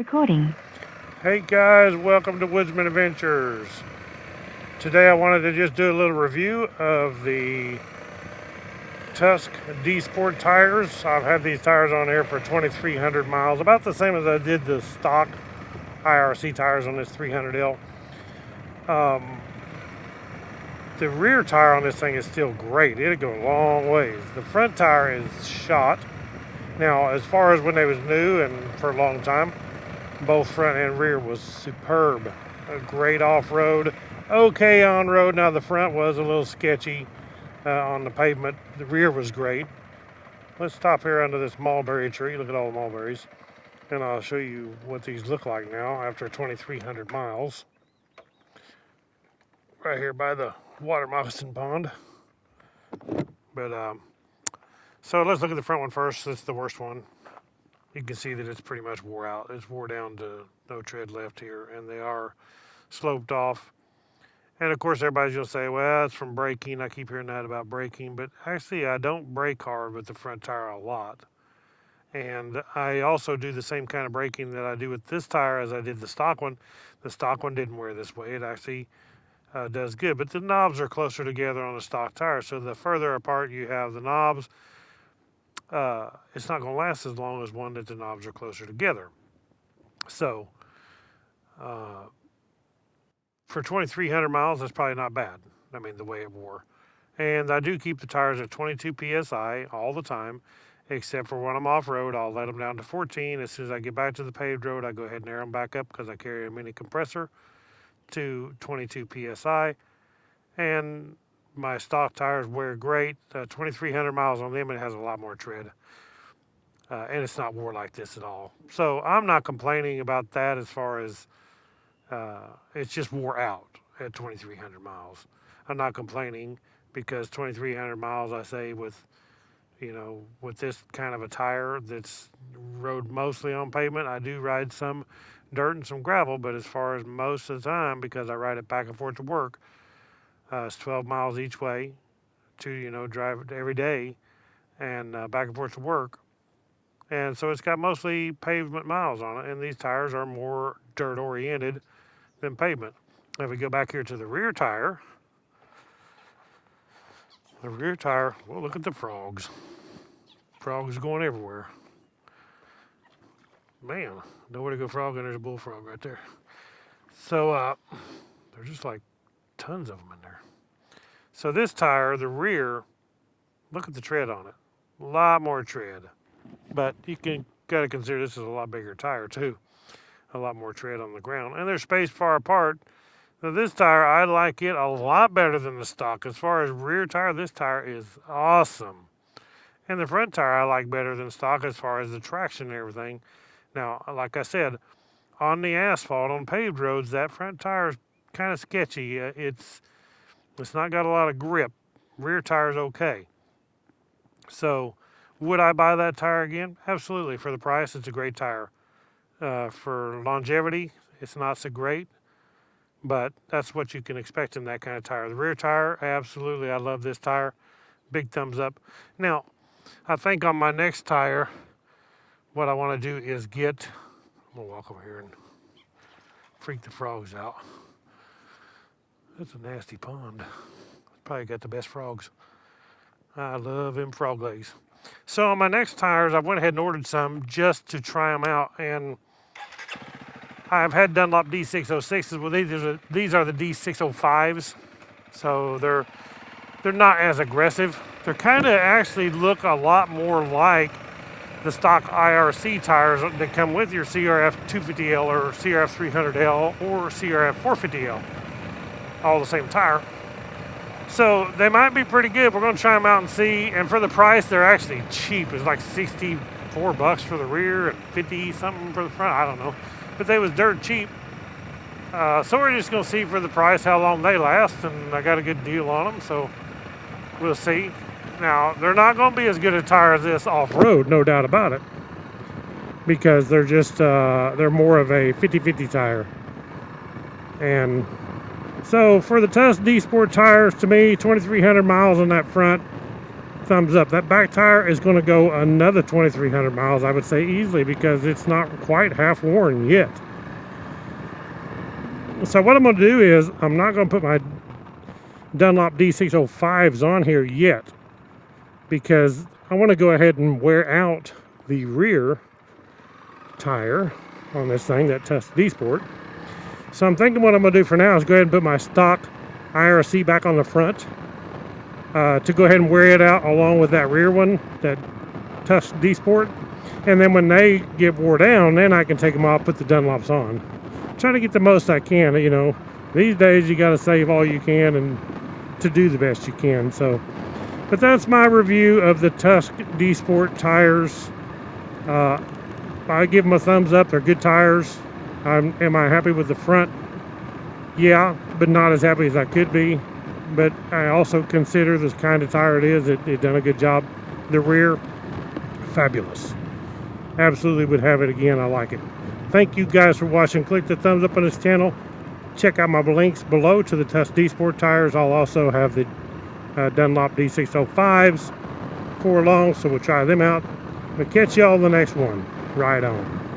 Recording. Hey guys, welcome to Woodzman Adventures. Today I wanted to just do a little review of the TUSK DSport tires. I've had these tires on here for 2,300 miles, about the same as I did the stock IRC tires on this 300L. The rear tire on this thing is still great. It'll go a long ways. The front tire is shot. Now, as far as when they was new and for a long time, both front and rear was superb. A great off-road, okay on-road. Now the front was a little sketchy on the pavement. The rear was great. Let's stop here under this mulberry tree. Look at all the mulberries. And I'll show you what these look like now after 2,300 miles. Right here by the water moccasin pond. But so let's look at the front one first. It's the worst one. You can see that it's pretty much wore out. It's wore down to no tread left here, and they are sloped off. And of course, everybody's gonna say, well, it's from braking. I keep hearing that about braking, but actually I don't brake hard with the front tire a lot. And I also do the same kind of braking that I do with this tire as I did the stock one. The stock one didn't wear this way. It actually does good, but the knobs are closer together on the stock tire. So the further apart you have the knobs, it's not going to last as long as one that the knobs are closer together. So for 2,300 miles, that's probably not bad. I mean, the way it wore. And I do keep the tires at 22 PSI all the time, except for when I'm off-road. I'll let them down to 14. As soon as I get back to the paved road, I go ahead and air them back up because I carry a mini compressor to 22 PSI. And my stock tires wear great. 2,300 miles on them, it has a lot more tread. And it's not wore like this at all. So I'm not complaining about that as far as it's just wore out at 2,300 miles. I'm not complaining because 2,300 miles, I say, with this kind of a tire that's rode mostly on pavement. I do ride some dirt and some gravel, but as far as most of the time, because I ride it back and forth to work, it's 12 miles each way to, drive it every day and back and forth to work. And so it's got mostly pavement miles on it, and these tires are more dirt oriented than pavement. If we go back here to the rear tire, well, look at the frogs. Frogs going everywhere. Man, nowhere to go frog, and there's a bullfrog right there. So there's just like tons of them in there. So this tire, the rear, look at the tread on it. A lot more tread. But you got to consider this is a lot bigger tire too. A lot more tread on the ground. And they're spaced far apart. Now this tire, I like it a lot better than the stock. As far as rear tire, this tire is awesome. And the front tire I like better than stock as far as the traction and everything. Now, like I said, on the asphalt, on paved roads, that front tire is kind of sketchy. It's not got a lot of grip. Rear tire's okay. So, would I buy that tire again? Absolutely. For the price, it's a great tire. For longevity, it's not so great, but that's what you can expect in that kind of tire. The rear tire, absolutely, I love this tire. Big thumbs up. Now, I think on my next tire, what I want to do is I'm going to walk over here and freak the frogs out. That's a nasty pond. It's probably got the best frogs. I love them frog legs. So on my next tires, I went ahead and ordered some just to try them out. And I've had Dunlop D606s. Well, these are the D605s. So they're not as aggressive. They're kind of actually look a lot more like the stock IRC tires that come with your CRF300L or CRF300L or CRF450L. All the same tire. So they might be pretty good. We're going to try them out and see. And for the price, they're actually cheap. It's like $64 for the rear and 50 something for the front. I don't know. But they was dirt cheap. So we're just going to see for the price how long they last. And I got a good deal on them. So we'll see. Now, they're not going to be as good a tire as this off-road, no doubt about it. Because they're just, they're more of a 50-50 tire. And so for the TUSK DSport tires, to me, 2,300 miles on that front, thumbs up. That back tire is going to go another 2,300 miles, I would say, easily, because it's not quite half worn yet. So what I'm going to do is, I'm not going to put my Dunlop D605s on here yet, because I want to go ahead and wear out the rear tire on this thing, that TUSK DSport. So I'm thinking what I'm going to do for now is go ahead and put my stock IRC back on the front to go ahead and wear it out along with that rear one, that TUSK DSport. And then when they get wore down, then I can take them off, put the Dunlops on. Try to get the most I can, you know. These days you got to save all you can and to do the best you can. So, but that's my review of the TUSK DSport tires. I give them a thumbs up. They're good tires. Am I happy with the front? Yeah, but not as happy as I could be. But I also consider this kind of tire it is. It done a good job. The rear, fabulous. Absolutely would have it again. I like it. Thank you guys for watching. Click the thumbs up on this channel. Check out my links below to the TUSK DSport tires. I'll also have the Dunlop D605s 4 long, so we'll try them out. We'll catch y'all in the next one. Right on.